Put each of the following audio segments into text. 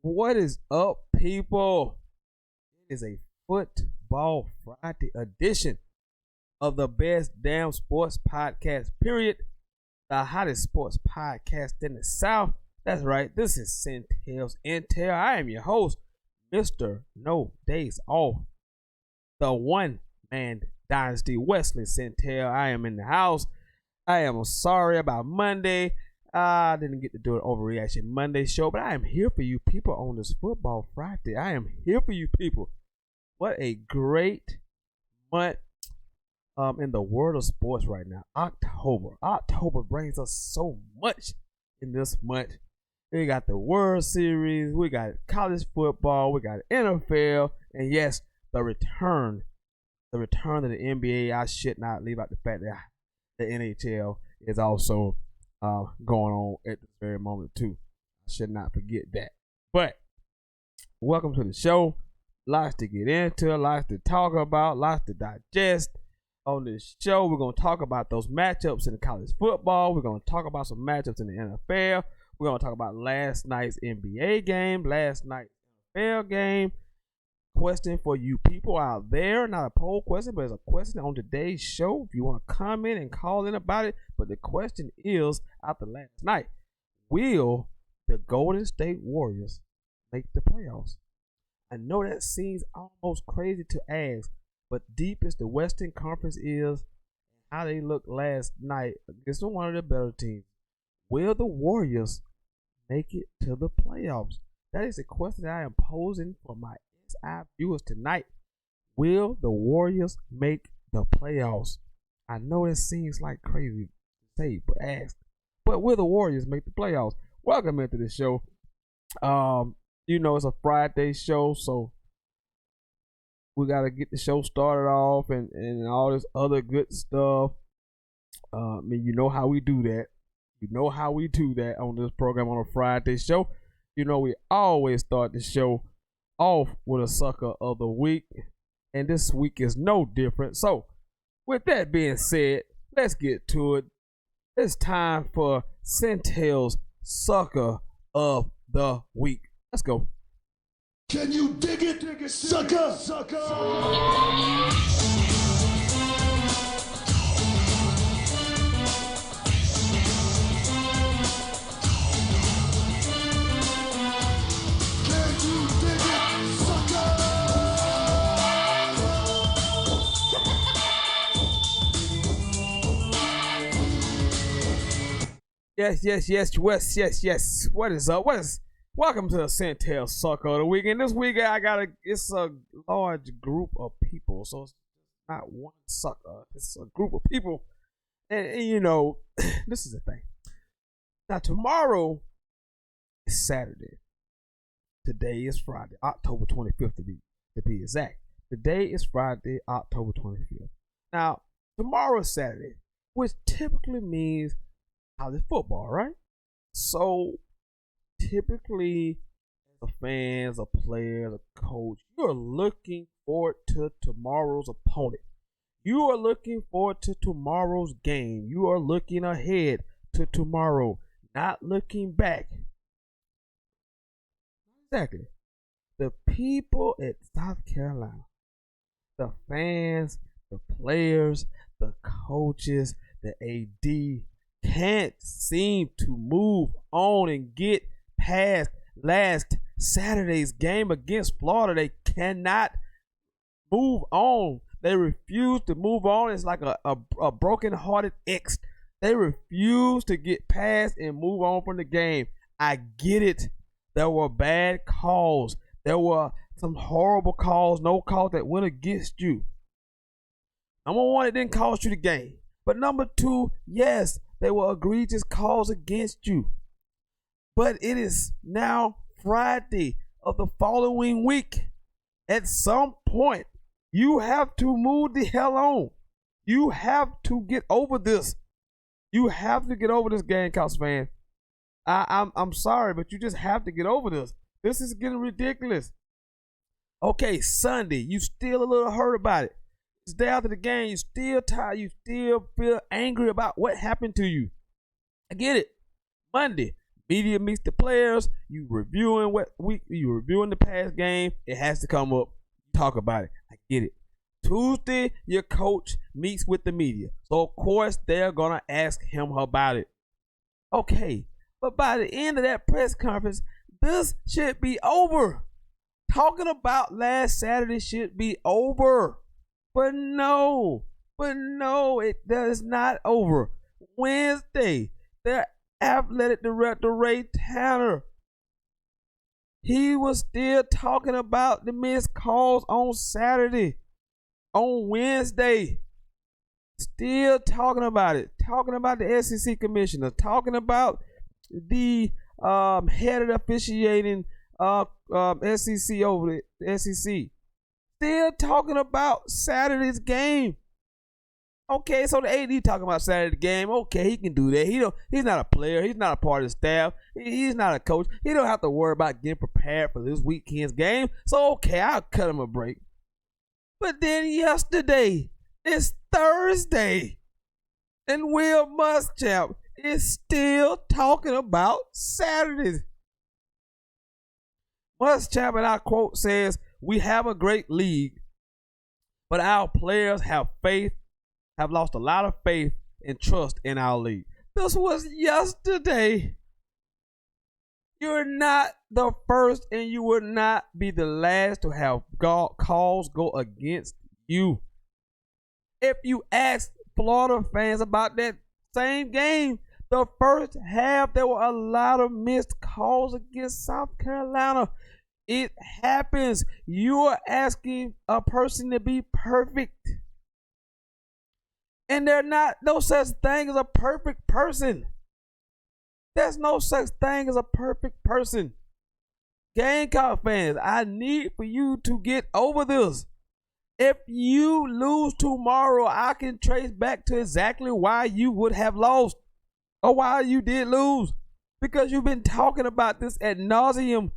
What is up, people? It is a Football Friday edition of the best damn sports podcast, period. The hottest sports podcast in the South. That's right, this is Sentell's Intel. I am your host, Mr. No Days Off, the one-man dynasty, Wesley Sentell. I am in the house. I am sorry about Monday. I didn't get to do an Overreaction Monday show, but I am here for you people on this Football Friday. I am here for you people. What a great month in the world of sports right now. October brings us so much in this month. We got the World Series, we got college football, we got NFL, and yes, the return of the NBA. I should not leave out the fact that the NHL is also going on at this very moment too. I should not forget that. But welcome to the show. Lots to get into, lots to talk about, lots to digest. On this show, we're going to talk about those matchups in college football. We're going to talk about some matchups in the NFL. We're going to talk about last night's NBA game, last night's NFL game. Question for you people out there, not a poll question, but it's a question on today's show. If you want to comment and call in about it, but the question is, after last night, will the Golden State Warriors make the playoffs? I know that seems almost crazy to ask, but deep as the Western Conference is, how they looked last night against one of the better teams, will the Warriors make it to the playoffs? That is a question that I am posing for my SI viewers tonight. Will the Warriors make the playoffs? I know it seems like crazy to say, but ask. But will the Warriors make the playoffs? Welcome into the show. You know it's a Friday show, so we gotta get the show started off and all this other good stuff. I mean, you know how we do that. You know how we do that on this program on a Friday show. You know we always start the show off with a sucker of the week, and this week is no different. So with that being said, let's get to it. It's time for Sentell's sucker of the week. Let's go. Can you dig it, sucker? Yes. What is up? Welcome to the Sentell Sucker of the Week. And this week it's a large group of people. So it's not one sucker. It's a group of people. And you know, this is the thing. Now tomorrow is Saturday. Today is Friday, October 25th to be exact. Today is Friday, October 25th. Now, tomorrow is Saturday, which typically means college football, right? So typically, the fans, a player, the coach, you're looking forward to tomorrow's opponent. You are looking forward to tomorrow's game. You are looking ahead to tomorrow, not looking back. Exactly. The people at South Carolina, the fans, the players, the coaches, the AD, can't seem to move on and get past last Saturday's game against Florida. They cannot move on. They refuse to move on. It's like a broken-hearted ex. They refuse to get past and move on from the game. I get it. There were bad calls. There were some horrible calls, no calls that went against you. Number one, it didn't cost you the game. But number two, yes, they were egregious calls against you. But it is now Friday of the following week. At some point, you have to move the hell on. You have to get over this. You have to get over this, Gamecocks fan. I'm sorry, but you just have to get over this. This is getting ridiculous. Okay, Sunday, you still a little hurt about it. It's day after the game, you still tired, you still feel angry about what happened to you. I get it. Monday, media meets the players, you reviewing the past game, it has to come up. Talk about it. I get it. Tuesday, your coach meets with the media. So of course they're gonna ask him about it. Okay, but by the end of that press conference, this should be over. Talking about last Saturday should be over. But no, it is not over. Wednesday, their athletic director, Ray Tanner, he was still talking about the missed calls on Saturday, on Wednesday. Still talking about it. Talking about the SEC commissioner. Talking about the head of the officiating SEC over the SEC. Still talking about Saturday's game. Okay, so the AD talking about Saturday's game. Okay, he can do that. He's not a player. He's not a part of the staff. He's not a coach. He don't have to worry about getting prepared for this weekend's game. So okay, I'll cut him a break. But then yesterday, it's Thursday, and Will Muschamp is still talking about Saturdays. Muschamp, and I quote, says, "We have a great league, but our players have lost a lot of faith and trust in our league." This was yesterday. You're not the first, and you will not be the last to have calls go against you. If you ask Florida fans about that same game, the first half, there were a lot of missed calls against South Carolina. It happens. You're asking a person to be perfect. And there's no such thing as a perfect person. There's no such thing as a perfect person. Gamecock fans, I need for you to get over this. If you lose tomorrow, I can trace back to exactly why you would have lost or why you did lose. Because you've been talking about this ad nauseum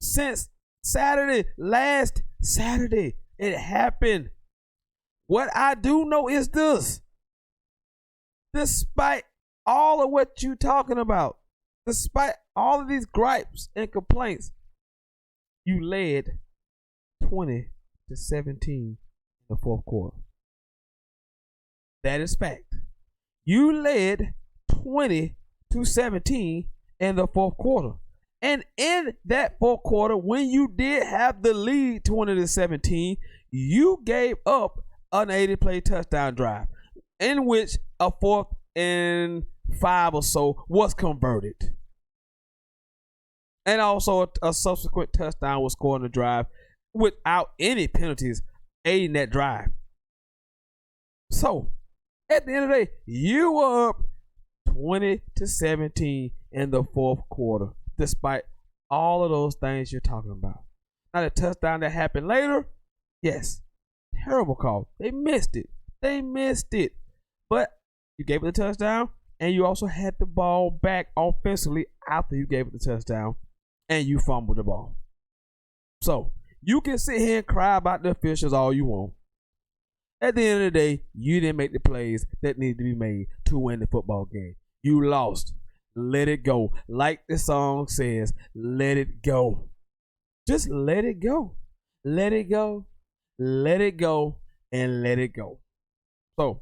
since Saturday, last Saturday. It happened. What I do know is this. Despite all of what you're talking about, despite all of these gripes and complaints, you led 20-17 in the fourth quarter. That is fact. You led 20-17 in the fourth quarter. And in that fourth quarter, when you did have the lead 20-17, you gave up an 80-play touchdown drive, in which a 4th and 5 or so was converted. And also a subsequent touchdown was scored in the drive without any penalties aiding that drive. So, at the end of the day, you were up 20-17 in the fourth quarter, despite all of those things you're talking about. Now, the touchdown that happened later, yes, terrible call. They missed it. But you gave it the touchdown, and you also had the ball back offensively after you gave it the touchdown, and you fumbled the ball. So, you can sit here and cry about the officials all you want. At the end of the day, you didn't make the plays that needed to be made to win the football game. You lost. Let it go. Like the song says, let it go. Just let it go. Let it go. Let it go. And let it go. So,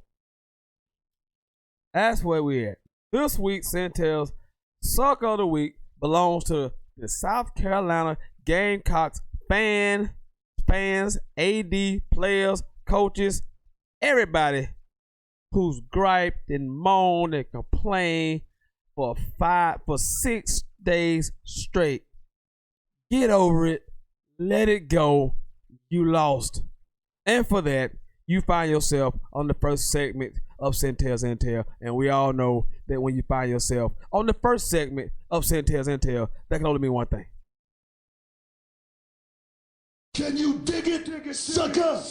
that's where we're at. This week, Sentell's Sucker of the Week belongs to the South Carolina Gamecocks fans, AD, players, coaches, everybody who's griped and moaned and complained for 6 days straight. Get over it. Let it go. You lost. And for that, you find yourself on the first segment of Sentell's Intel. And we all know that when you find yourself on the first segment of Sentell's Intel, that can only mean one thing. Can you dig it, sucker?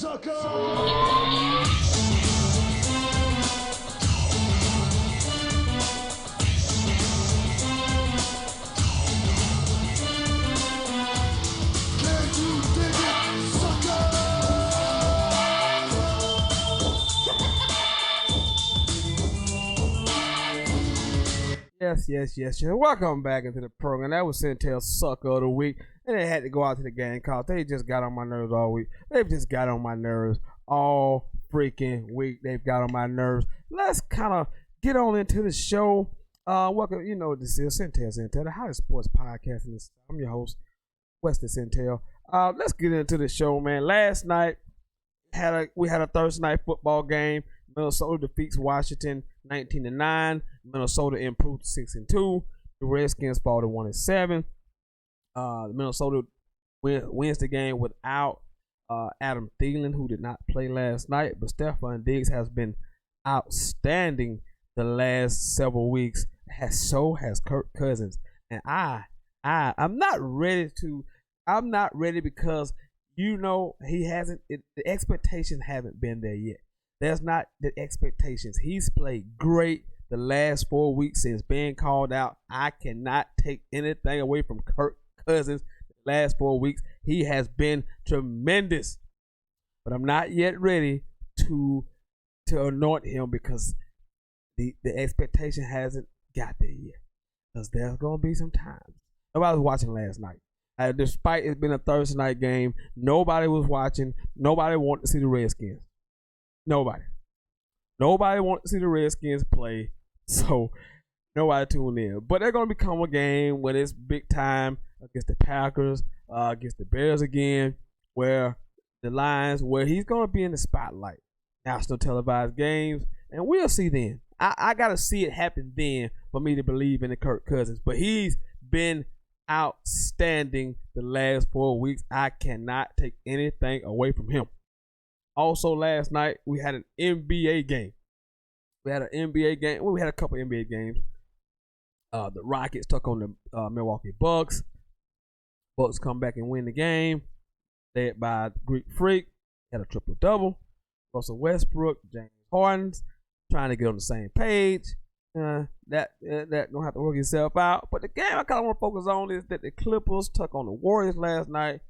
Yes. Welcome back into the program. That was Sentell's Sucker of the Week. And they had to go out to the Gamecocks. They just got on my nerves all week. They've just got on my nerves all freaking week. They've got on my nerves. Let's kind of get on into the show. Welcome, this is Sentell's Intel, the hottest sports podcast in this. I'm your host, Weston Sentell. Let's get into the show, man. Last night, we had a Thursday night football game. Minnesota defeats Washington 19-9. Minnesota improved to 6-2. The Redskins fall to 1-7. Minnesota wins the game without Adam Thielen, who did not play last night. But Stephon Diggs has been outstanding the last several weeks. So has Kirk Cousins. And I'm not ready because he hasn't. The expectations haven't been there yet. There's not the expectations. He's played great the last 4 weeks since being called out. I cannot take anything away from Kirk Cousins the last 4 weeks. He has been tremendous. But I'm not yet ready to anoint him because the expectation hasn't got there yet. Because there's going to be some times. Nobody was watching last night. Despite it being a Thursday night game, nobody was watching. Nobody wanted to see the Redskins. Nobody wanted to see the Redskins play, so nobody tuned in. But they're going to become a game when it's big time against the Packers, against the Bears again, where he's going to be in the spotlight. National televised games, and we'll see then. I got to see it happen then for me to believe in the Kirk Cousins. But he's been outstanding the last 4 weeks. I cannot take anything away from him. Also, last night, we had an NBA game. We had a couple NBA games. The Rockets took on the Milwaukee Bucks. Bucks come back and win the game. Led by Greek Freak. Had a triple-double. Russell Westbrook, James Harden, trying to get on the same page. That don't have to work itself out. But the game I kind of want to focus on is that the Clippers took on the Warriors last night.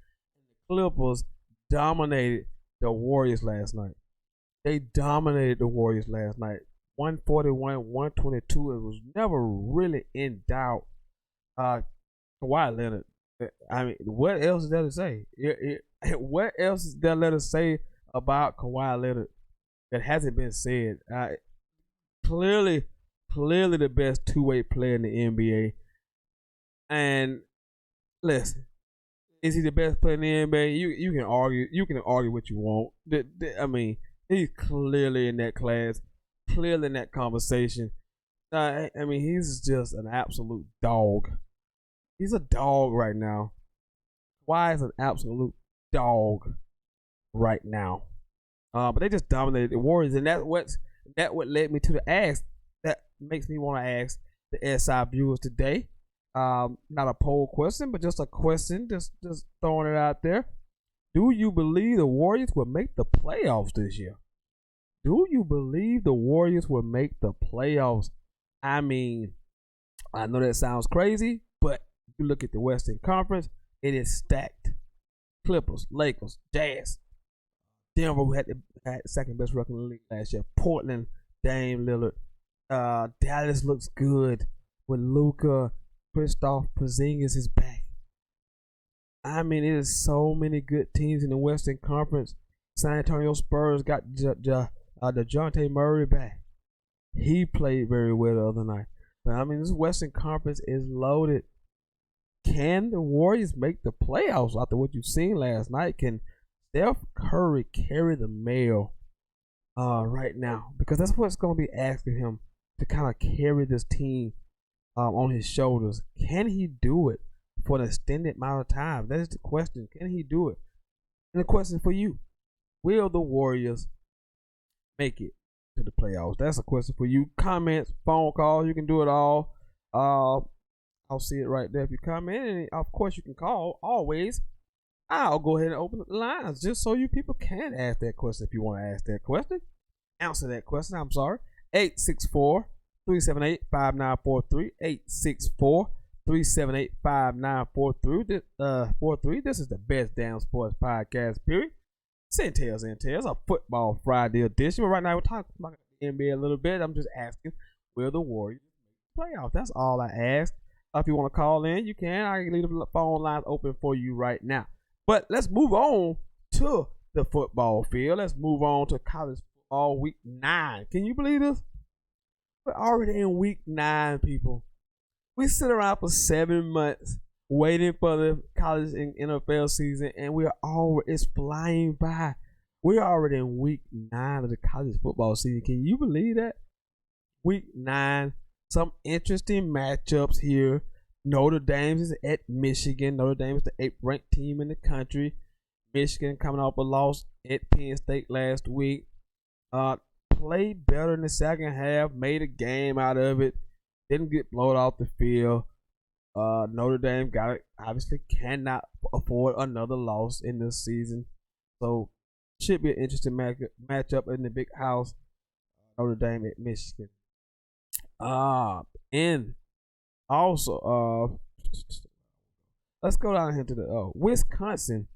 The Clippers dominated the Warriors last night. They dominated the Warriors last night. 141, 122. It was never really in doubt. Kawhi Leonard. I mean, what else is there to say? What else is there to say about Kawhi Leonard that hasn't been said? Clearly the best two-way player in the NBA. And listen, is he the best player in the NBA? You can argue. You can argue what you want. I mean, he's clearly in that class, clearly in that conversation. I mean, he's just an absolute dog. He's a dog right now. Why is an absolute dog right now? But they just dominated the Warriors, and that what led me to the ask. That makes me want to ask the SI viewers today. Not a poll question, but just a question, just throwing it out there. Do you believe the Warriors will make the playoffs this year? Do you believe the Warriors will make the playoffs? I mean, I know that sounds crazy, but if you look at the Western Conference, it is stacked. Clippers, Lakers, Jazz, Denver, who had the second best record in the league last year. Portland, Dame Lillard. Dallas looks good with Luka. Kristaps Porzingis is back. I mean, it is so many good teams in the Western Conference. San Antonio Spurs got DeJounte Murray back. He played very well the other night. But I mean, this Western Conference is loaded. Can the Warriors make the playoffs after what you've seen last night? Can Steph Curry carry the mail right now? Because that's what's going to be asking him to kind of carry this team on his shoulders. Can he do it for an extended amount of time? That is the question. Can he do it? And the question for you, will the Warriors make it to the playoffs? That's a question for you. Comments, phone calls, you can do it all. I'll see it right there if you comment. And of course, you can call always. I'll go ahead and open up the lines just so you people can ask that question if you want to ask that question. Answer that question. I'm sorry. 864-378-5943. 864-378-5943. This is the best damn sports podcast, period. Sentell. It's a football Friday edition. But right now, we're talking about the NBA a little bit. I'm just asking, will the Warriors make the playoffs? That's all I ask. If you want to call in, you can. I can leave the phone lines open for you right now. But let's move on to the football field. Let's move on to college football week 9. Can you believe this? We're already in week 9, people. We sit around for 7 months waiting for the college and NFL season, and it's flying by. We're already in week 9 of the college football season. Can you believe that? Week 9. Some interesting matchups here. Notre Dame is at Michigan. Notre Dame is the 8th ranked team in the country. Michigan coming off a loss at Penn State last week. Played better in the second half. Made a game out of it. Didn't get blown off the field. Notre Dame obviously cannot afford another loss in this season. So should be an interesting matchup in the big house. Notre Dame at Michigan. And also, let's go down here to the Wisconsin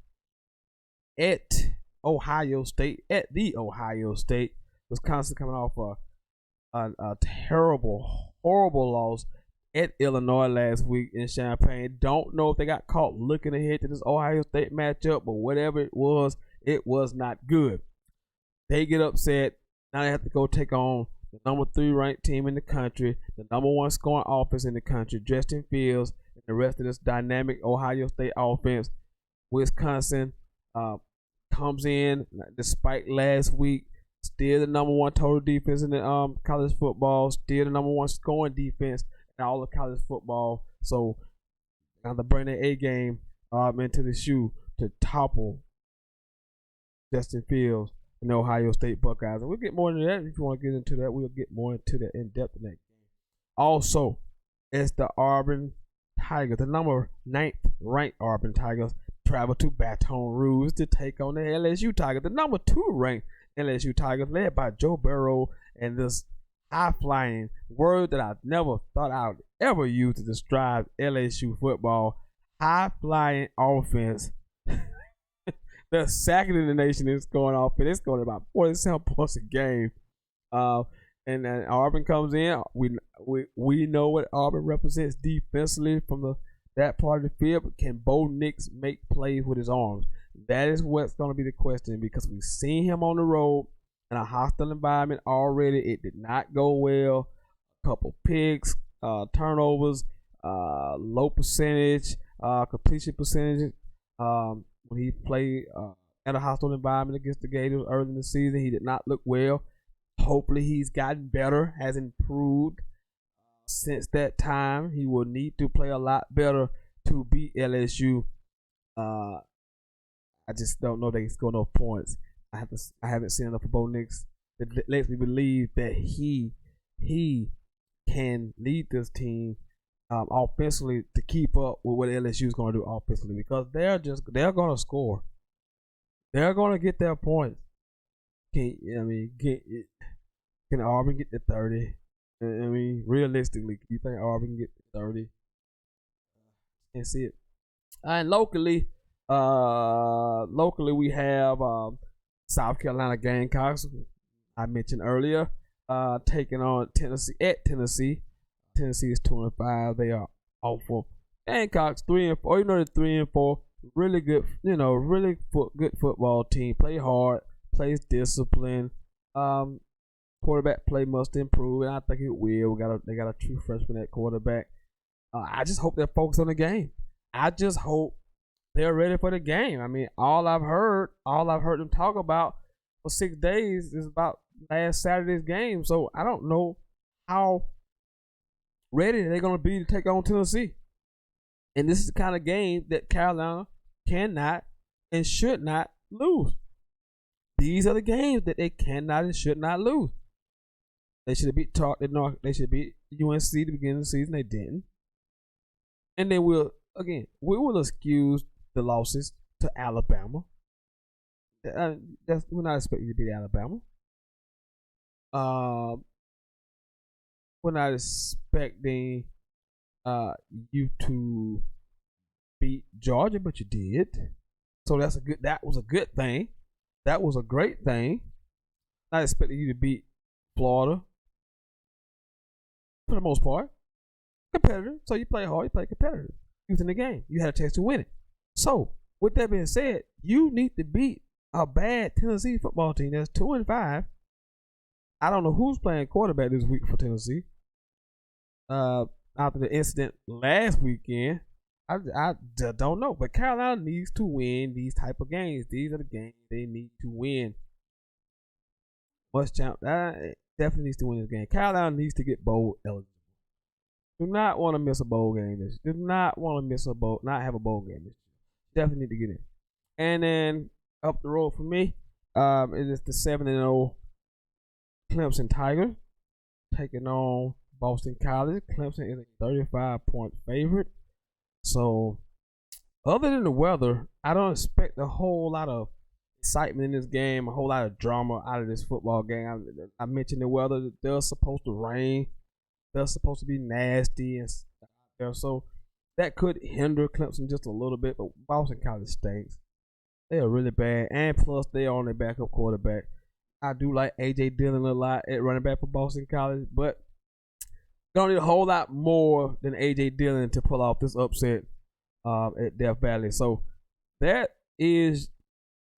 at Ohio State. At the Ohio State, Wisconsin coming off a terrible, horrible loss at Illinois last week in Champaign. Don't know if they got caught looking ahead to this Ohio State matchup, but whatever it was not good. They get upset. Now they have to go take on the number 3 ranked team in the country, the number 1 scoring offense in the country, Justin Fields, and the rest of this dynamic Ohio State offense. Wisconsin comes in, despite last week, still the number 1 total defense in the college football, still the number 1 scoring defense in all of college football. So, now to bring their A game into the shoe to topple Justin Fields and the Ohio State Buckeyes. And we'll get more into that. If you want to get into that, we'll get more into that in depth in that game. Also, it's the Auburn Tigers, the number 9th ranked Auburn Tigers, travel to Baton Rouge to take on the LSU Tigers, the number 2 ranked LSU Tigers, led by Joe Burrow and this high-flying word that I never thought I would ever use to describe LSU football, high-flying offense. The second in the nation is going off, and it's going about 47 points a game. And then Auburn comes in. We know what Auburn represents defensively from that part of the field. But can Bo Nix make plays with his arms? That is what's going to be the question, because we've seen him on the road in a hostile environment already. It did not go well. A couple picks, turnovers, low percentage, completion percentage. When he played at a hostile environment against the Gators early in the season, he did not look well. Hopefully he's gotten better, has improved since that time. He will need to play a lot better to beat LSU. I just don't know that he's scoring enough points. I haven't seen enough of Bo Nix that lets me believe that he can lead this team offensively to keep up with what LSU is going to do offensively, because they're going to score. They're going to get their points. Can Auburn get to 30? I mean, realistically, do you think Auburn can get to 30? Can't see it. And locally we have South Carolina Gamecocks. I mentioned earlier, taking on Tennessee at Tennessee. Tennessee is 2-5. They are awful. Gamecocks 3-4. You know, they're 3-4. Really good. Good football team. Play hard. Plays discipline. quarterback play must improve, and I think it will. They got a true freshman at quarterback. I just hope they're focused on the game. I just hope they're ready for the game. I mean, all I've heard them talk about for 6 days is about last Saturday's game. So I don't know how ready they're going to be to take on Tennessee. And this is the kind of game that Carolina cannot and should not lose. These are the games that they cannot and should not lose. They should have beat they should beat UNC at the beginning of the season. They didn't. And then we will excuse the losses to Alabama. We're not expecting you to beat Alabama. We're not expecting you to beat Georgia, but you did. So that was a good thing. That was a great thing. Not expecting you to beat Florida for the most part. Competitive. So you play hard, you play competitive. You was in the game. You had a chance to win it. So, with that being said, you need to beat a bad Tennessee football team that's 2-5. I don't know who's playing quarterback this week for Tennessee. After the incident last weekend, I don't know. But Carolina needs to win these type of games. These are the games they need to win. Definitely needs to win this game. Carolina needs to get bowl eligible. Do not want to miss a bowl game this year. Do not want to not have a bowl game this year. Definitely need to get in. And then up the road for me, it is the 7-0 Clemson Tigers taking on Boston College. Clemson is a 35-point favorite. So, other than the weather, I don't expect a whole lot of excitement in this game, a whole lot of drama out of this football game. I mentioned the weather. They're supposed to rain. They're supposed to be nasty and stuff there. So, that could hinder Clemson just a little bit. But Boston College stinks. They are really bad. And plus, they are on their backup quarterback. I do like A.J. Dillon a lot at running back for Boston College. But don't need a whole lot more than A.J. Dillon to pull off this upset at Death Valley. So that is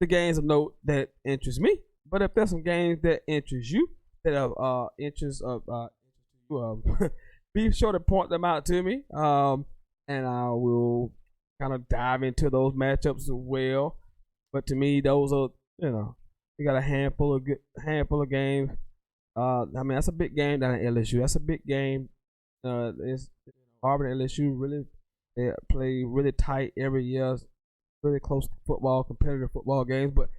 the games of note that interest me. But if there's some games that interest you, that have interest of be sure to point them out to me. And I will kind of dive into those matchups as well. But to me, those are, you got a handful of games. I mean, that's a big game down at LSU. That's a big game. It's Auburn and LSU really, they play really tight every year. Really close football, competitive football games. But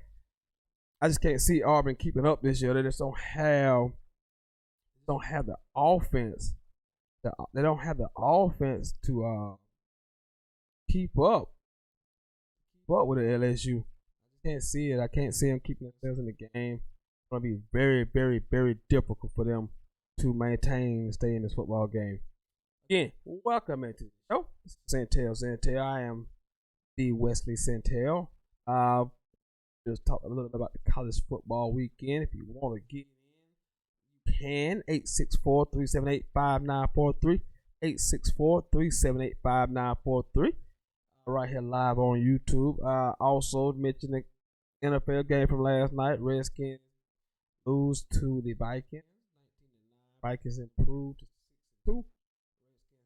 I just can't see Auburn keeping up this year. They just don't have the offense. They don't have the offense to keep up with the LSU. I can't see it. I can't see them keeping themselves in the game. It's going to be very, very, very difficult for them to maintain and stay in this football game. Again, welcome into the show. Sentell. I am the Wesley Sentell. Just talk a little bit about the college football weekend. If you want to get in, you can. 864-378-5943. 864-378-5943. Right here live on YouTube. Also mention the NFL game from last night. Redskins lose to the Vikings. Vikings improved to 6-2.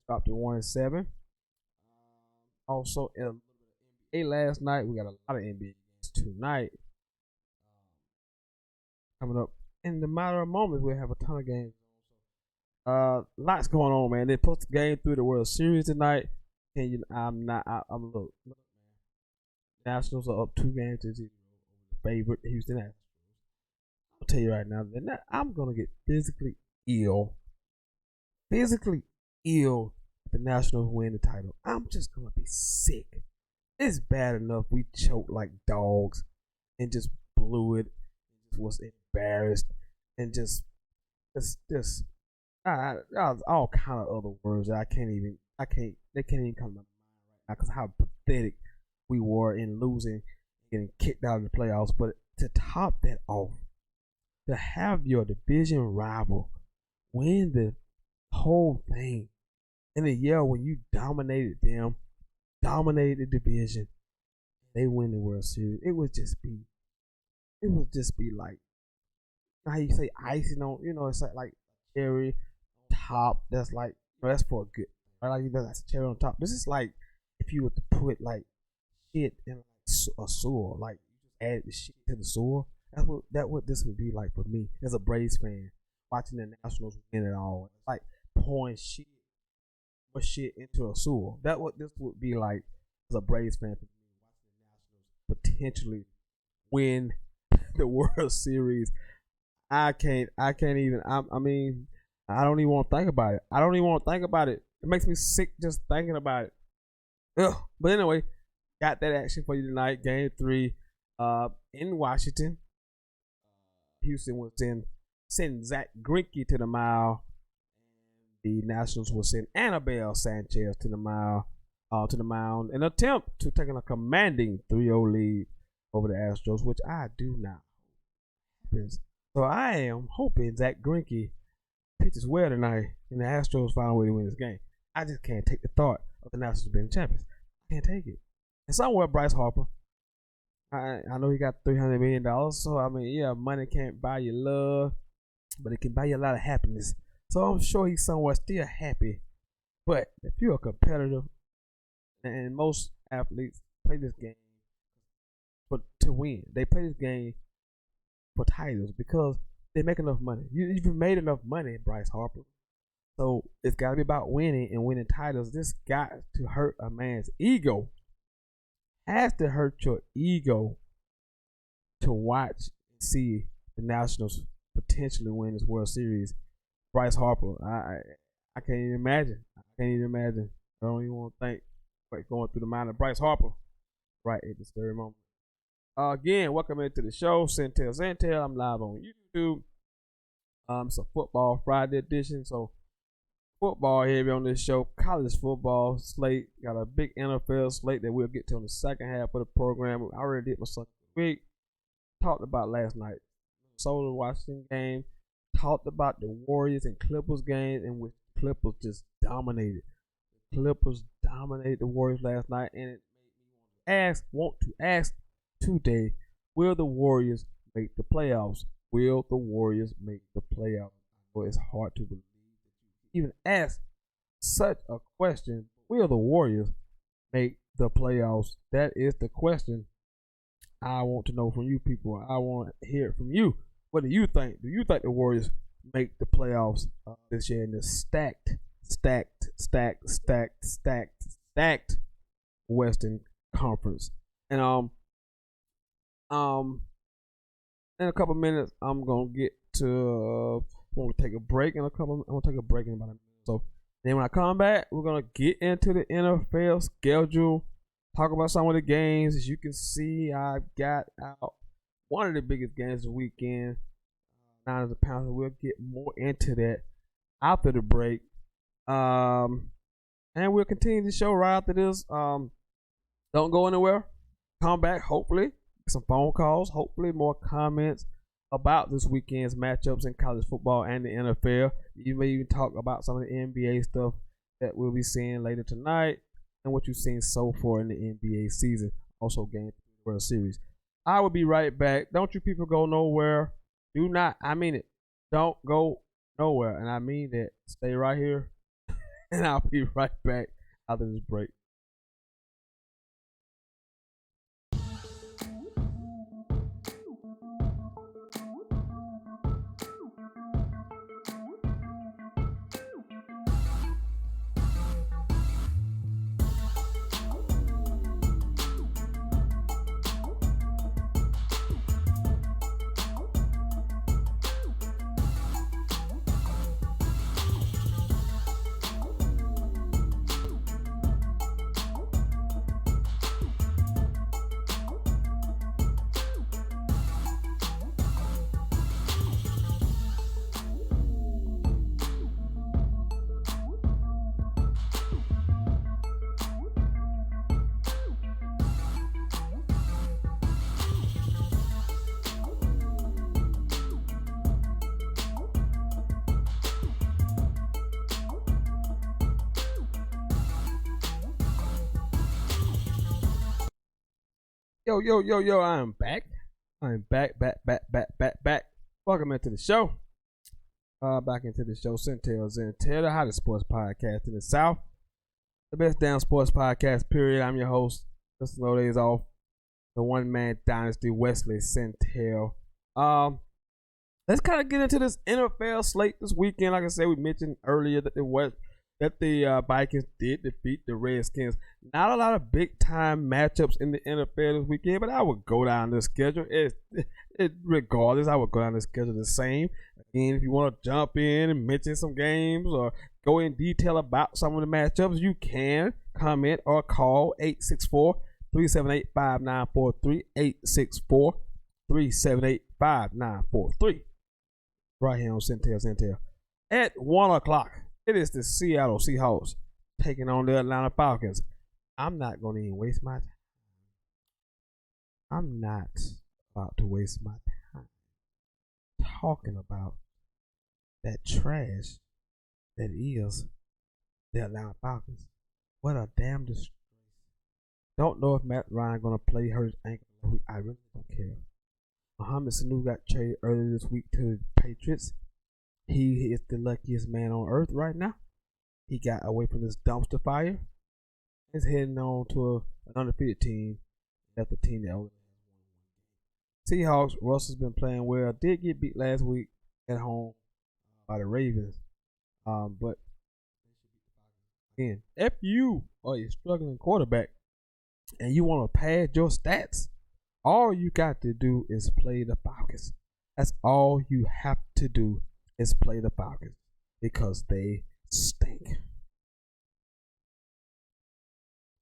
Dropped to 1-7. Also in a little bit of NBA last night. We got a lot of NBA games tonight. Coming up in the matter of moments, we'll have a ton of games. Lots going on, man. They posted game through the World Series tonight. And I'm look, man. Nationals are up 2-0. Favorite Houston Astros. I'll tell you right now, I'm gonna get physically ill if the Nationals win the title. I'm just gonna be sick. It's bad enough we choked like dogs and just blew it, was embarrassed, and just all kind of other words that they can't even come to my mind right now because how pathetic we were in losing, getting kicked out of the playoffs. But to top that off, to have your division rival win the whole thing in a year when you dominated them, dominated the division, they win the World Series, it would just be like, how you say icing on, it's like cherry top. That's like, that's for a good. I like that's a cherry on top. This is like if you were to put like shit in like a sewer, like you just add the shit to the sewer. What this would be like for me as a Braves fan watching the Nationals win it all. It's like pouring shit into a sewer. That what this would be like as a Braves fan for me watching the Nationals potentially win the World Series. I can't even. I mean, I don't even want to think about it. I don't even want to think about it. It makes me sick just thinking about it. Ugh. But anyway, got that action for you tonight. Game 3 in Washington. Houston was sending Zach Greinke to the mound. The Nationals will send Anibal Sanchez to the mound in an attempt to take a commanding 3-0 lead over the Astros, which I do not hope. So I am hoping Zach Greinke pitches well tonight and the Astros find a way to win this game. I just can't take the thought of the Nationals being champions. I can't take it. And somewhere Bryce Harper, I know he got $300 million, so I mean, yeah, money can't buy you love, but it can buy you a lot of happiness. So I'm sure he's somewhere still happy. But if you're a competitor, and most athletes play this game to win, they play this game for titles because they make enough money. You've made enough money, Bryce Harper. So it's got to be about winning and winning titles. This got to hurt a man's ego. Has to hurt your ego to watch and see the Nationals potentially win this World Series. Bryce Harper, I can't even imagine. I don't even want to think what's going through the mind of Bryce Harper right at this very moment. Again, welcome into the show, Sentell. I'm live on YouTube. It's a football Friday edition, so football heavy on this show. College football slate, got a big NFL slate that we'll get to in the second half of the program. I already did my second week. Talked about last night, Minnesota Washington game. Talked about the Warriors and Clippers game, in which Clippers just dominated. The Clippers dominated the Warriors last night, and it made me want to ask today, will the Warriors make the playoffs? Will the Warriors make the playoffs? Well, it's hard to believe that you even ask such a question. Will the Warriors make the playoffs? That is the question I want to know from you people. I want to hear it from you. What do you think? Do you think the Warriors make the playoffs this year in this stacked Western Conference? And in a couple minutes, I'm gonna get to. I'm gonna take a break in about a minute. So then when I come back, we're gonna get into the NFL schedule, talk about some of the games. As you can see, I got out one of the biggest games of the weekend, Niners and Panthers. We'll get more into that after the break, and we'll continue the show right after this. Don't go anywhere. Come back, hopefully. Some phone calls, hopefully more comments about this weekend's matchups in college football and the NFL. You may even talk about some of the NBA stuff that we'll be seeing later tonight and what you've seen so far in the NBA season. Also, game World Series. I will be right back. Don't you people go nowhere. Do not, I mean it. Don't go nowhere. And I mean that. Stay right here. And I'll be right back after this break. Yo, I am back. I'm back. Welcome into the show. Back into the show, Sentell, the hottest sports podcast in the South. The best damn sports podcast, period. I'm your host, just no days off, the one-man dynasty, Wesley Sentell. Let's kind of get into this NFL slate this weekend. Like I said, we mentioned earlier that the Vikings did defeat the Redskins. Not a lot of big-time matchups in the NFL this weekend, but I would go down the schedule. Regardless, I would go down the schedule the same. Again, if you want to jump in and mention some games or go in detail about some of the matchups, you can comment or call 864-378-5943, 864-378-5943. Right here on Sentell. At 1 o'clock, it is the Seattle Seahawks taking on the Atlanta Falcons. I'm not going to even waste my time. I'm not about to waste my time talking about that trash that is the Atlanta Falcons. What a damn disgrace. Don't know if Matt Ryan going to play hurt ankle. I really don't care. Mohamed Sanu got traded earlier this week to the Patriots. He is the luckiest man on earth right now. He got away from this dumpster fire. He's heading on to an undefeated team. That's the team that only has one game. Seahawks, Russell's been playing well. Did get beat last week at home by the Ravens. But again, if you are a struggling quarterback and you want to pad your stats, all you got to do is play the Falcons. That's all you have to do is play the Falcons because they stink.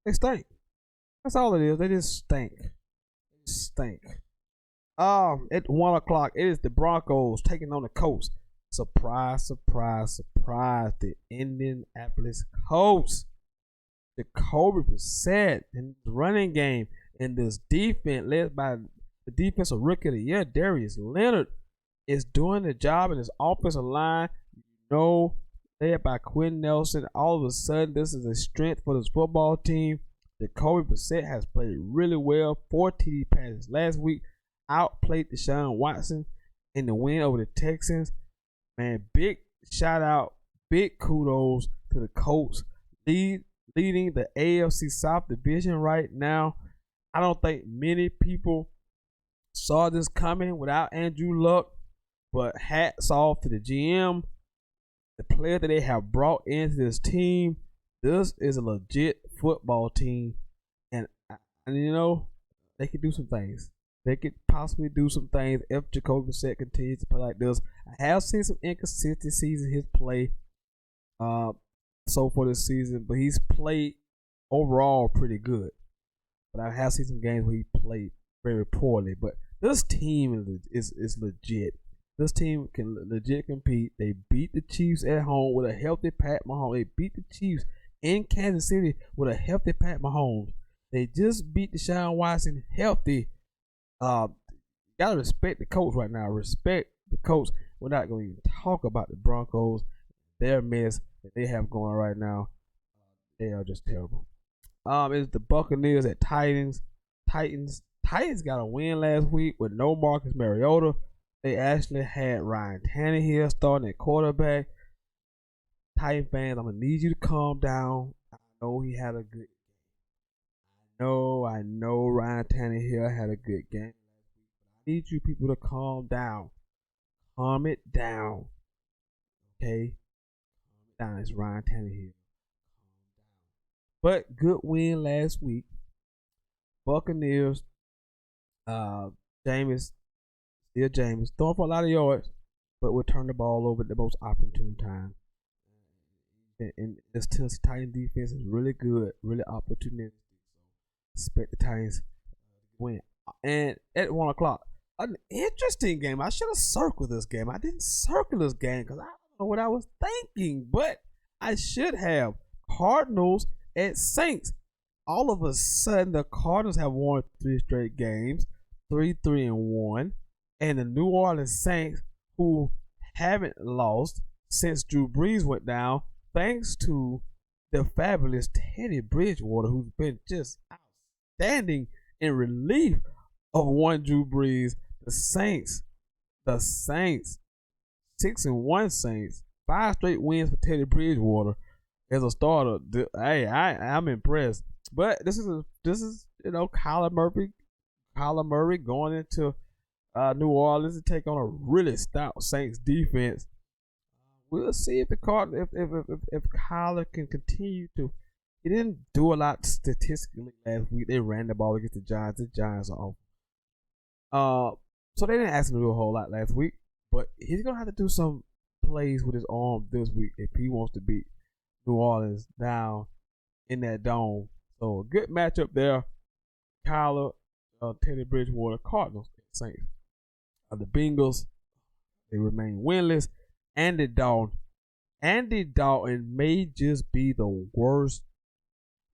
They stink. That's all it is. They just stink. At 1 o'clock, it is the Broncos taking on the Colts. Surprise, surprise, surprise. The Indianapolis Colts. Jacoby Brissett in the running game and this defense led by the defensive rookie of the year, Darius Leonard, is doing the job in his offensive line. Led by Quentin Nelson. All of a sudden, this is a strength for this football team. Jacoby Brissett has played really well. 4 TD passes last week. Outplayed Deshaun Watson in the win over the Texans. Man, big shout out, big kudos to the Colts leading the AFC South Division right now. I don't think many people saw this coming without Andrew Luck, but hats off to the GM, the player that they have brought into this team. This is a legit football team, and they could do some things. They could possibly do some things if Jacoby Brissett continues to play like this. I have seen some inconsistencies in his play so far this season, but he's played overall pretty good. But I have seen some games where he played very poorly. But this team is legit. This team can legit compete. They beat the Chiefs at home with a healthy Pat Mahomes. They beat the Chiefs in Kansas City with a healthy Pat Mahomes. They just beat Deshaun Watson healthy. Gotta respect the coach right now. Respect the coach. We're not going to even talk about the Broncos. Their mess that they have going right now. They are just terrible. It's the Buccaneers at Titans. Titans got a win last week with no Marcus Mariota. They actually had Ryan Tannehill starting at quarterback. Titan fans, I'm going to need you to calm down. I know he had a good game. I know Ryan Tannehill had a good game. I need you people to calm down. Calm it down. Okay? Calm it down. It's Ryan Tannehill. But good win last week. Buccaneers, Jameis throwing for a lot of yards, but we'll turn the ball over at the most opportune time. And this Tennessee Titans defense is really good, really opportunistic. Expect the Titans to win. And at 1 o'clock, an interesting game. I should have circled this game. I didn't circle this game because I don't know what I was thinking, but I should have. Cardinals at Saints. All of a sudden, the Cardinals have won 3 straight games, 3-3-1, and the New Orleans Saints, who haven't lost since Drew Brees went down, thanks to the fabulous Teddy Bridgewater, who's been just outstanding in relief of one Drew Brees. The Saints The Saints, 6-1 Saints, 5 straight wins for Teddy Bridgewater as a starter. Hey, I'm impressed. But this is Kyler Murray going into New Orleans to take on a really stout Saints defense. We'll see if the Cardinals, if Kyler can continue to. He didn't do a lot statistically last week. They ran the ball against the Giants. The Giants are off. So they didn't ask him to do a whole lot last week. But he's gonna have to do some plays with his arm this week if he wants to beat New Orleans down in that dome. So a good matchup there. Kyler, Teddy Bridgewater, Cardinals, Saints. The Bengals, they remain winless. Andy Dalton may just be the worst.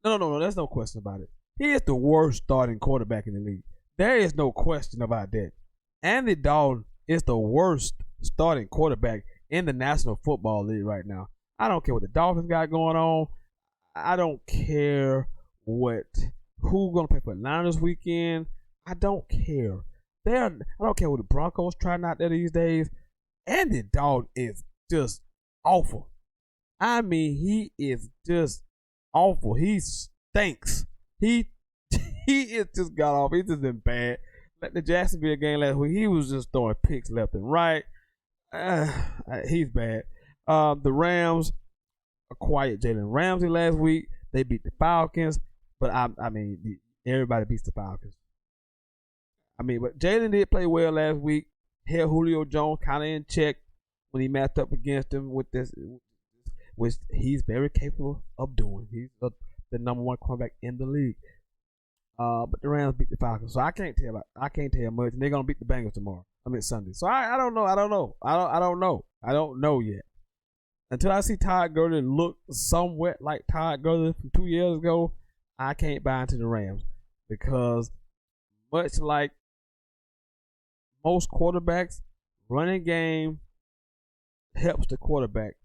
No, there's no question about it. He is the worst starting quarterback in the league. There is no question about that. Andy Dalton is the worst starting quarterback in the National Football League right now. I don't care what the Dolphins got going on. I don't care who's gonna play for Atlanta this weekend. I don't care. I don't care what the Broncos trying out there these days. Andy Dalton is just awful. I mean, he is just awful. He stinks. He is just got off. He's just been bad. Like the Jacksonville game last week, he was just throwing picks left and right. He's bad. The Rams acquired Jalen Ramsey last week. They beat the Falcons, but I mean, everybody beats the Falcons. I mean, but Jalen did play well last week. Held Julio Jones kind of in check when he matched up against him with this, which he's very capable of doing. He's the number one quarterback in the league. But the Rams beat the Falcons, so I can't tell much. And they're gonna beat the Bengals tomorrow. Sunday. So I don't know. I don't know yet. Until I see Todd Gurley look somewhat like Todd Gurley from 2 years ago, I can't buy into the Rams because much like most quarterbacks, running game helps the quarterback.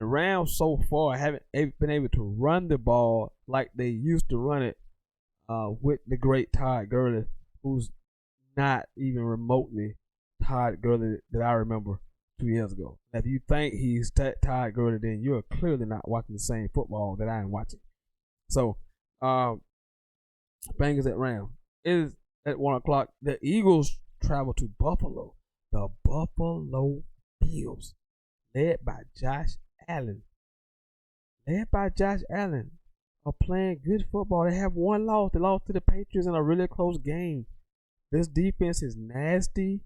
The Rams so far haven't been able to run the ball like they used to run it with the great Todd Gurley, who's not even remotely Todd Gurley that I remember 2 years ago. Now, if you think he's Todd Gurley, then you're clearly not watching the same football that I am watching. So, Bengals at Rams. It is at 1 o'clock. The Eagles travel to Buffalo. The Buffalo Bills, led by Josh Allen. Are playing good football. They have one loss. They lost to the Patriots in a really close game. This defense is nasty,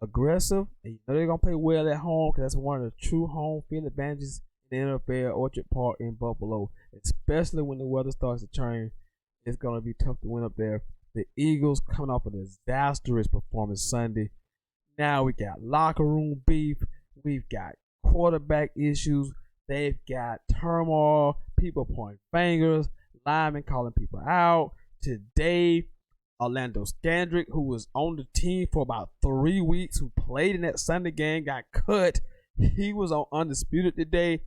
aggressive, and you know they're going to play well at home because that's one of the true home field advantages in the NFL, Orchard Park in Buffalo, especially when the weather starts to turn. It's going to be tough to win up there. The Eagles coming off a disastrous performance Sunday. Now we got locker room beef. We've got quarterback issues. They've got turmoil, people pointing fingers, linemen calling people out. Today, Orlando Scandrick, who was on the team for about 3 weeks, who played in that Sunday game, got cut. He was on Undisputed today,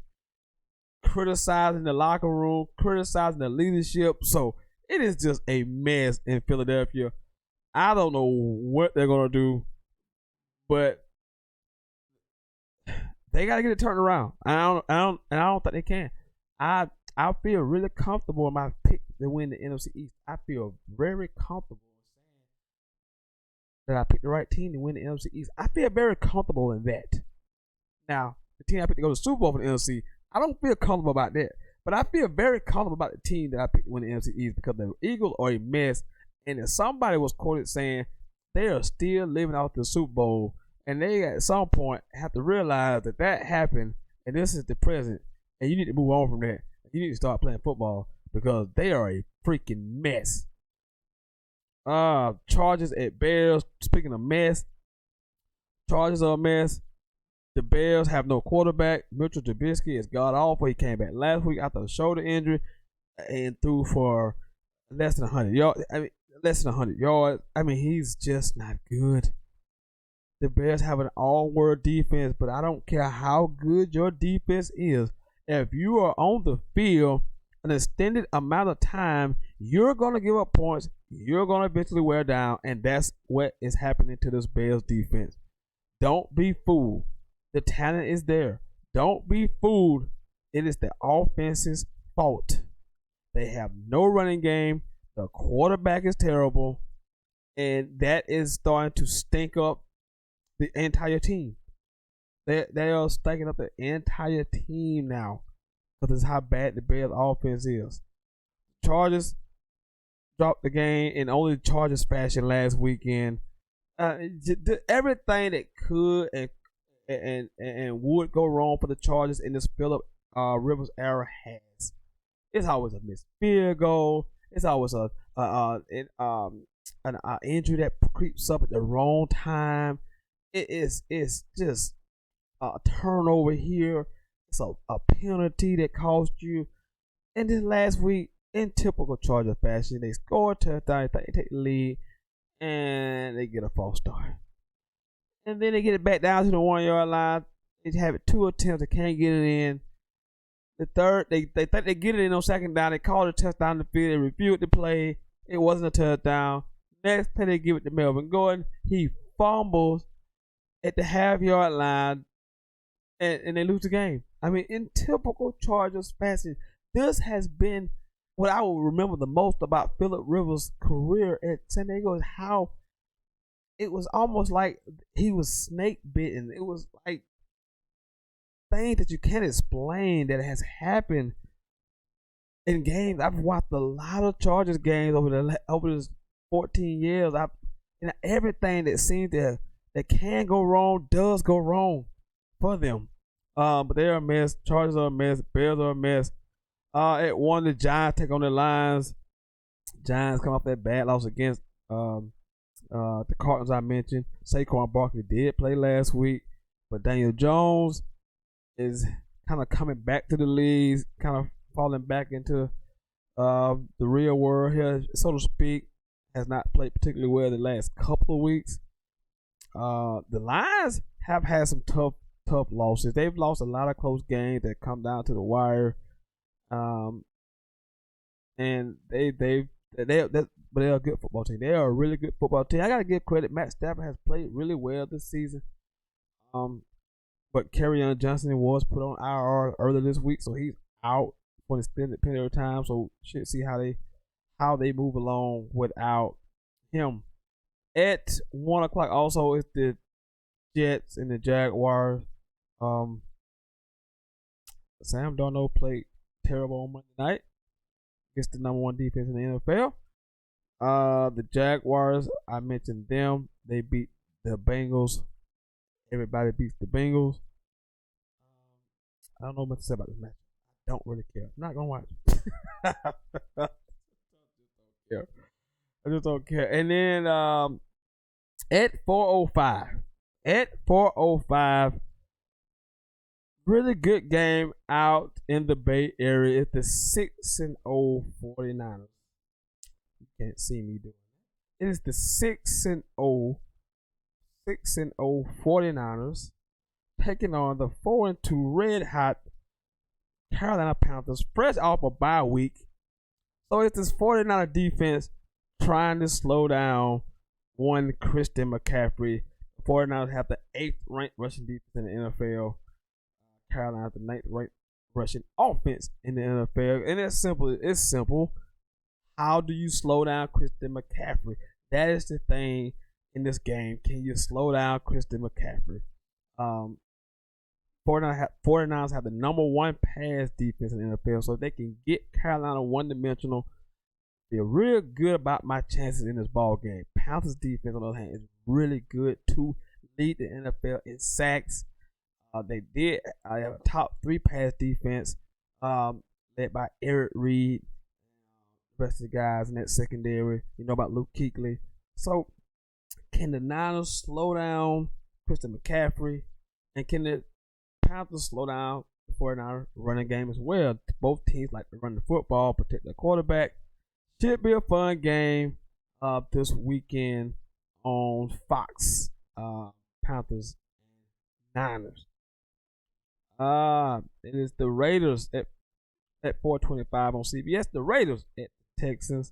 criticizing the locker room, criticizing the leadership. So it is just a mess in Philadelphia. I don't know what they're going to do, but they got to get it turned around. I don't think they can. I feel really comfortable in my pick to win the NFC East. I feel very comfortable saying that I picked the right team to win the NFC East. I feel very comfortable in that. Now, the team I picked to go to the Super Bowl for the NFC, I don't feel comfortable about that. But I feel very comfortable about the team that I picked to win the NFC East because the Eagles are a mess. And if somebody was quoted saying they are still living out the Super Bowl, and they at some point have to realize that happened, and this is the present, and you need to move on from that. You need to start playing football because they are a freaking mess. Chargers at Bears. Speaking of mess, Chargers are a mess. The Bears have no quarterback. Mitchell Trubisky is god awful. He came back last week after a shoulder injury and threw for less than 100 yards. I mean, he's just not good. The Bears have an all-world defense, but I don't care how good your defense is. If you are on the field an extended amount of time, you're going to give up points. You're going to eventually wear down, and that's what is happening to this Bears defense. Don't be fooled. The talent is there. Don't be fooled. It is the offense's fault. They have no running game. The quarterback is terrible. And that is starting to stink up the entire team. They are stinking up the entire team now because it's how bad the Bears offense is. Chargers dropped the game in only Chargers fashion last weekend. Everything that could and would go wrong for the Chargers in this Phillip Rivers era has. It's always a missed field goal. It's always an injury that creeps up at the wrong time. It's just a turnover here. It's a penalty that cost you. And then last week, in typical Charger fashion, they score a touchdown, they take the lead, and they get a false start. And then they get it back down to the 1 yard line. They have it 2 attempts, they can't get it in. The third, they think they get it in on second down. They call it a touchdown in the field. They reviewed the play. It wasn't a touchdown. Next play, they give it to Melvin Gordon. He fumbles at the half-yard line, and they lose the game. I mean, in typical Chargers fashion, this has been what I will remember the most about Phillip Rivers' career at San Diego is how it was almost like he was snake bitten. It was like things that you can't explain that has happened in games. I've watched a lot of Chargers games over this 14 years. Everything that seems that can go wrong does go wrong for them. But they're a mess. Chargers are a mess. Bears are a mess. At one, the Giants take on the Lions. Giants come off that bad loss against the Cardinals I mentioned. Saquon Barkley did play last week, but Daniel Jones is kind of coming back to the league, kind of falling back into the real world here, so to speak. Has not played particularly well the last couple of weeks. The Lions have had some tough losses. They've lost a lot of close games that come down to the wire. And they're a good football team. They are a really good football team. I gotta give credit. Matt Stafford has played really well this season. But Kerryon Johnson was put on IR earlier this week, so he's out for an extended period of time. So should see how they move along without him. At 1 o'clock, also is the Jets and the Jaguars. Sam Darnold played terrible on Monday night against the number 1 defense in the NFL. The Jaguars, I mentioned them. They beat the Bengals. Everybody beats the Bengals. I don't know what to say about this match. I don't really care. I'm not gonna watch it. I just don't care. And then at 4:05, really good game out in the Bay Area. It's the 6-0 49ers. You can't see me doing it. It is the 6-0 49ers taking on the 4-2 red hot Carolina Panthers, fresh off a bye week. So it's this 49er defense trying to slow down one Christian McCaffrey. The 49ers have the 8th ranked rushing defense in the NFL. Carolina has the 9th ranked rushing offense in the NFL. And it's simple. It's simple. How do you slow down Christian McCaffrey? That is the thing in this game. Can you slow down Christian McCaffrey? 49ers have the number 1 pass defense in the NFL, so if they can get Carolina one-dimensional, feel real good about my chances in this ball game. Panthers defense, on the other hand, is really good to lead the NFL in sacks. They did have a top 3 pass defense led by Eric Reed. The rest of the guys in that secondary, you know about Luke Kuechly. So, can the Niners slow down Christian McCaffrey? And can the Panthers slow down the 49er running game as well? Both teams like to run the football, protect their quarterback. Should be a fun game this weekend on Fox. Panthers and Niners. It is the Raiders at 4:25 on CBS. The Raiders at Texans.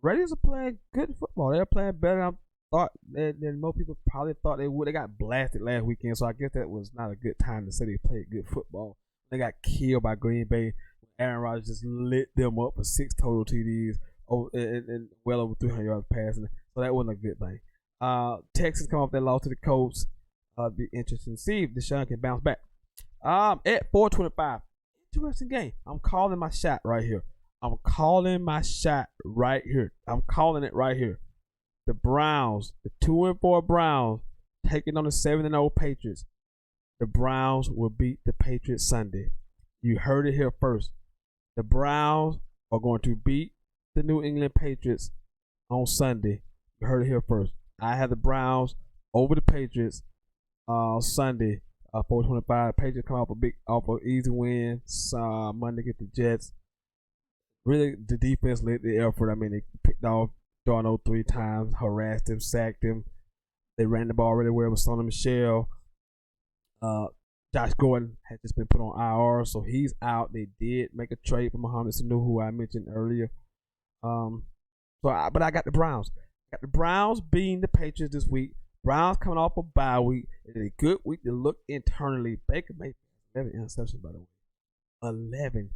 Raiders are playing good football. They're playing better than I thought that most people probably thought they would. They got blasted last weekend, so I guess that was not a good time to say they played good football. They got killed by Green Bay. Aaron Rodgers just lit them up for 6 total TDs and well over 300 yards passing. So that wasn't a good thing. Texas come off that loss to the Colts. Be interesting to see if Deshaun can bounce back. At 425, interesting game. I'm calling my shot right here. I'm calling it right here. The Browns, the 2-4 Browns, taking on the 7-0 Patriots. The Browns will beat the Patriots Sunday. You heard it here first. The Browns are going to beat the New England Patriots on Sunday. You heard it here first. I have the Browns over the Patriots Sunday. 425. Patriots come off an easy win. Monday get the Jets. Really, the defense led the effort. I mean, they picked off Darnold 3 times, harassed him, sacked him. They ran the ball really well with Sonny Michel. Josh Gordon had just been put on IR, so he's out. They did make a trade for Mohamed Sanu, who I mentioned earlier. But I got the Browns. I got the Browns beating the Patriots this week. Browns coming off a bye week. It's a good week to look internally. Baker made 11 interceptions, by the way. 11.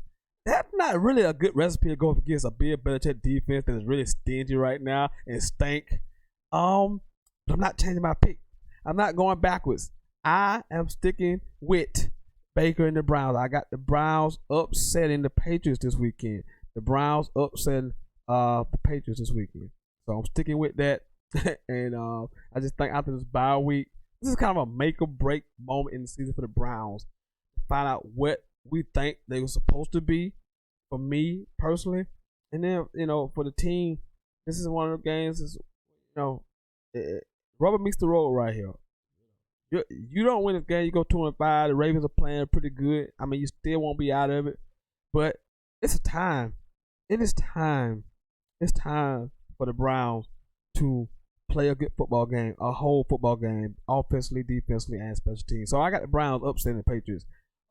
That's not really a good recipe to go against a Bill Belichick defense that is really stingy right now and stink. But I'm not changing my pick. I'm not going backwards. I am sticking with Baker and the Browns. I got the Browns upsetting the Patriots this weekend. The Browns upsetting the Patriots this weekend. So I'm sticking with that. And I just think after this bye week, this is kind of a make or break moment in the season for the Browns. To find out what we think they were supposed to be for me personally. And then, for the team, this is one of the games, rubber meets the road right here. You don't win this game, you go 2-5. The Ravens are playing pretty good. I mean, you still won't be out of it. But it's time. It is time. It's time for the Browns to play a good football game, a whole football game, offensively, defensively, and special teams. So I got the Browns upsetting the Patriots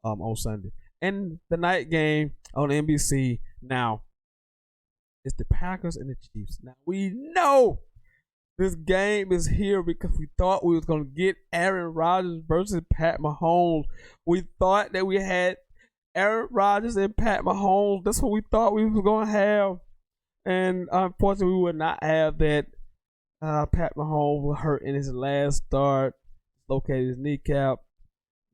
on Sunday. And the night game on NBC now, it's the Packers and the Chiefs. Now, we know this game is here because we thought we was going to get Aaron Rodgers versus Pat Mahomes. We thought that we had Aaron Rodgers and Pat Mahomes. That's what we thought we was going to have. And unfortunately, we would not have that. Pat Mahomes was hurt in his last start, located his kneecap.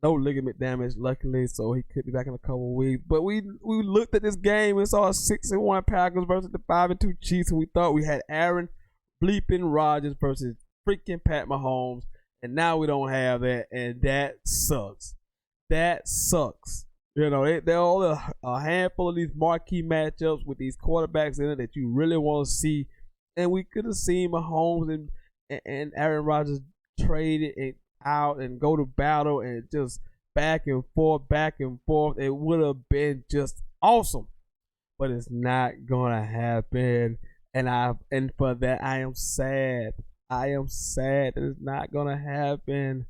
No ligament damage, luckily, so he could be back in a couple of weeks. But we looked at this game and saw a 6-1 Packers versus the 5-2 Chiefs, and we thought we had Aaron bleeping Rodgers versus freaking Pat Mahomes, and now we don't have that, and that sucks. That sucks. There are only a handful of these marquee matchups with these quarterbacks in it that you really want to see. And we could have seen Mahomes and Aaron Rodgers trade it out and go to battle and just back and forth. It would have been just awesome. But it's not gonna happen. And for that I am sad. I am sad that it's not gonna happen.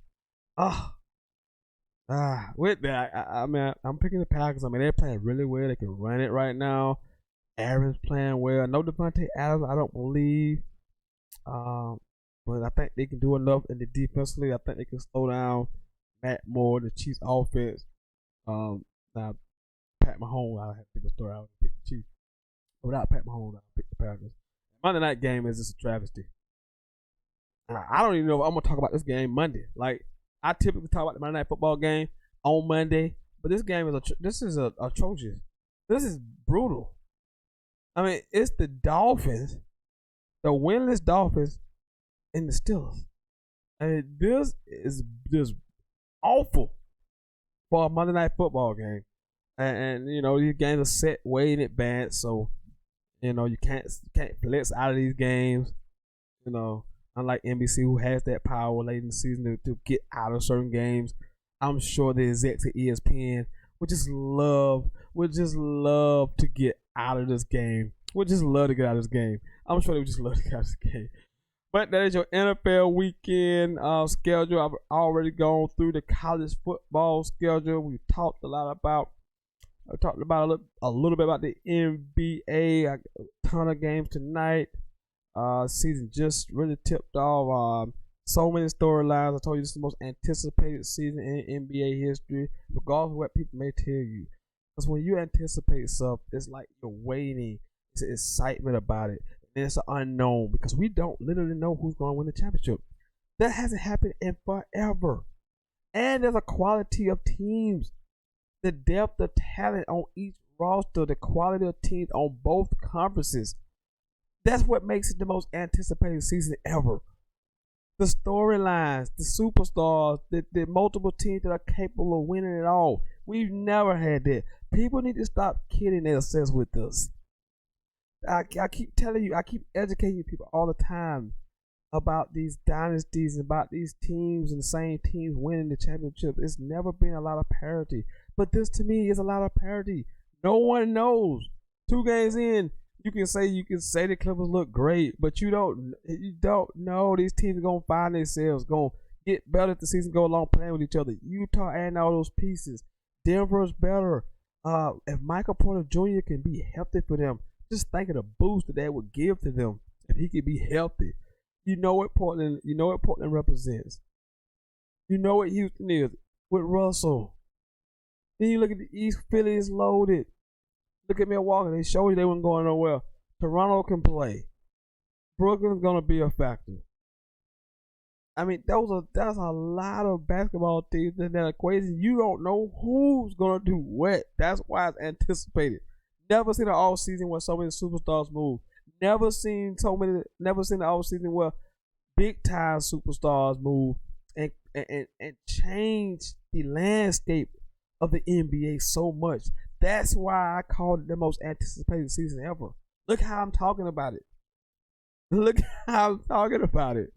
With that, I mean, I'm picking the Packers. I mean, they're playing really well. They can run it right now. Aaron's playing well. No Devontae Adams, I don't believe. But I think they can do enough in the defensively. I think they can slow down Matt Moore, the Chiefs offense. Now Pat Mahomes, I have to pick a story. I would pick the Chiefs. Without Pat Mahomes, I would pick the Packers. Monday night game is just a travesty. I don't even know if I'm gonna talk about this game Monday. Like, I typically talk about the Monday night football game on Monday, but this game is atrocious. This is brutal. I mean, it's the Dolphins, the winless Dolphins, and the Steelers. I mean, this is just awful for a Monday night football game. And these games are set way in advance, so you can't flex out of these games. Unlike NBC, who has that power late in the season to get out of certain games. I'm sure the execs at ESPN would just love to get out of this game. Would just love to get out of this game. I'm sure they would just love to get out of this game. But that is your NFL weekend schedule. I've already gone through the college football schedule. We talked a little bit about the NBA. A ton of games tonight. Season just really tipped off. So many storylines. I told you this is the most anticipated season in NBA history, regardless of what people may tell you. Because when you anticipate stuff, it's like you're waiting. It's excitement about it. And it's an unknown because we don't literally know who's going to win the championship. That hasn't happened in forever. And there's a quality of teams. The depth of talent on each roster, the quality of teams on both conferences. That's what makes it the most anticipated season ever. The storylines, the superstars, the multiple teams that are capable of winning it all. We've never had that. People need to stop kidding themselves with us. I keep telling you, I keep educating people all the time about these dynasties and about these teams and the same teams winning the championship. It's never been a lot of parity. But this to me is a lot of parity. No one knows. 2 games in, you can say the Clippers look great, but you don't know these teams are gonna find themselves, gonna get better as the season go along, playing with each other. Utah adding all those pieces. Denver's better. If Michael Porter Jr. can be healthy for them, just think of the boost that would give to them if he could be healthy. You know what Portland represents. You know what Houston is with Russell. Then you look at the East, Philly is loaded. Look at Milwaukee. They showed you they weren't going nowhere. Toronto can play. Brooklyn's gonna be a factor. I mean, that's a lot of basketball teams in that equation. You don't know who's gonna do what. That's why it's anticipated. Never seen an all season where so many superstars move. Never seen the all season where big time superstars move and change the landscape of the NBA so much. That's why I called it the most anticipated season ever. Look how I'm talking about it. Look how I'm talking about it.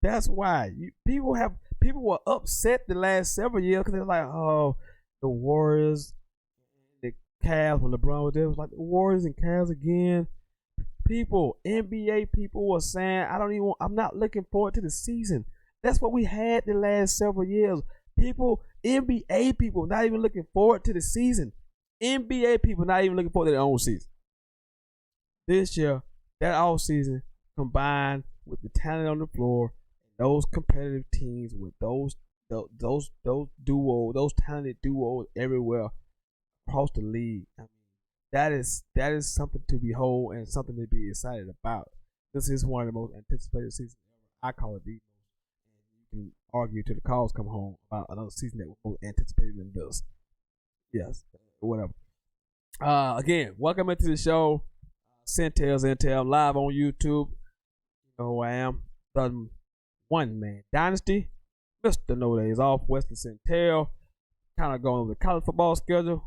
That's why people were upset the last several years because they're like, oh, the Warriors, the Cavs when LeBron was there, it was like the Warriors and Cavs again. NBA people were saying, I'm not looking forward to the season. That's what we had the last several years. NBA people not even looking forward to the season. NBA people not even looking forward to their own season. This year, that off season combined with the talent on the floor, those competitive teams with those talented duos everywhere across the league. I mean, that is something to behold and something to be excited about. This is one of the most anticipated seasons ever. I call it the most. You can argue till the calls come home about another season that was more anticipated than this. Yes, whatever. Again, welcome into the show. Sentell live on YouTube. You know who I am. The one man dynasty. Mr. No Days Off, Wesley Sentell. Kind of going over the college football schedule.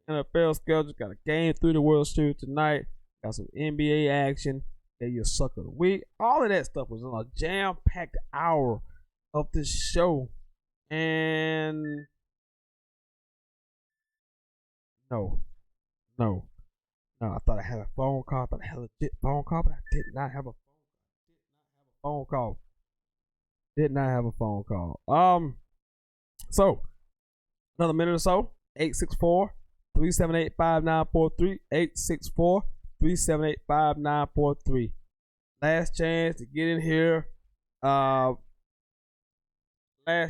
NFL schedule. Got a game through the World Series tonight. Got some NBA action. Got your sucker of the week. All of that stuff was in a jam-packed hour of the show. And no. I thought I had a phone call. I thought I had a legit phone call, but I did not have a phone call. Did not have a phone call. So another minute or so. 864-378-5943. 864-378-5943. Last chance to get in here. Last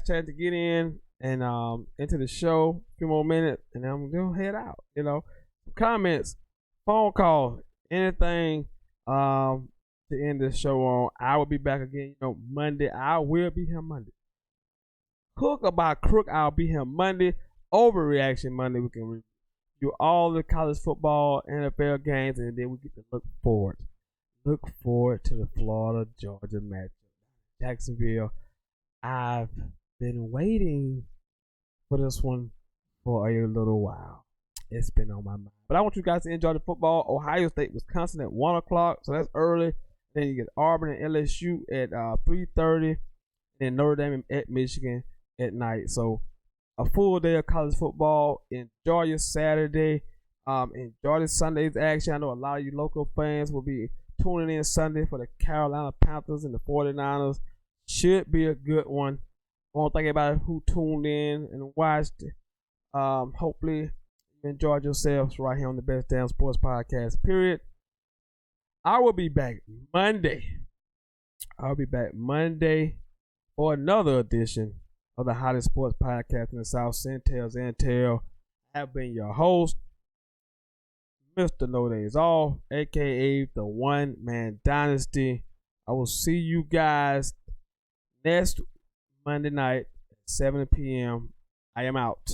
chance to get in and into the show. A few more minutes, and then I'm gonna head out. You know, comments, phone calls, anything to end this show on. I will be back again. You know, Monday. I will be here Monday. Hook about crook. I'll be here Monday. Overreaction Monday. We can review all the college football, NFL games, and then we get to look forward to the Florida Georgia matchup. Jacksonville. I've been waiting for this one for a little while. It's been on my mind. But I want you guys to enjoy the football. Ohio State, Wisconsin at 1 o'clock. So that's early. Then you get Auburn and LSU at 3:30. And Notre Dame at Michigan at night. So a full day of college football. Enjoy your Saturday. Enjoy the Sunday's action. I know a lot of you local fans will be tuning in Sunday for the Carolina Panthers and the 49ers. Should be a good one. I want to thank everybody who tuned in and watched. Hopefully you enjoyed yourselves right here on the Best Damn Sports Podcast, period. I will be back Monday. I'll be back Monday for another edition of the hottest sports podcast in the South, Sentell. I have been your host, Mr. No Days Off, aka the One Man Dynasty. I will see you guys next Monday night at 7 p.m. I am out.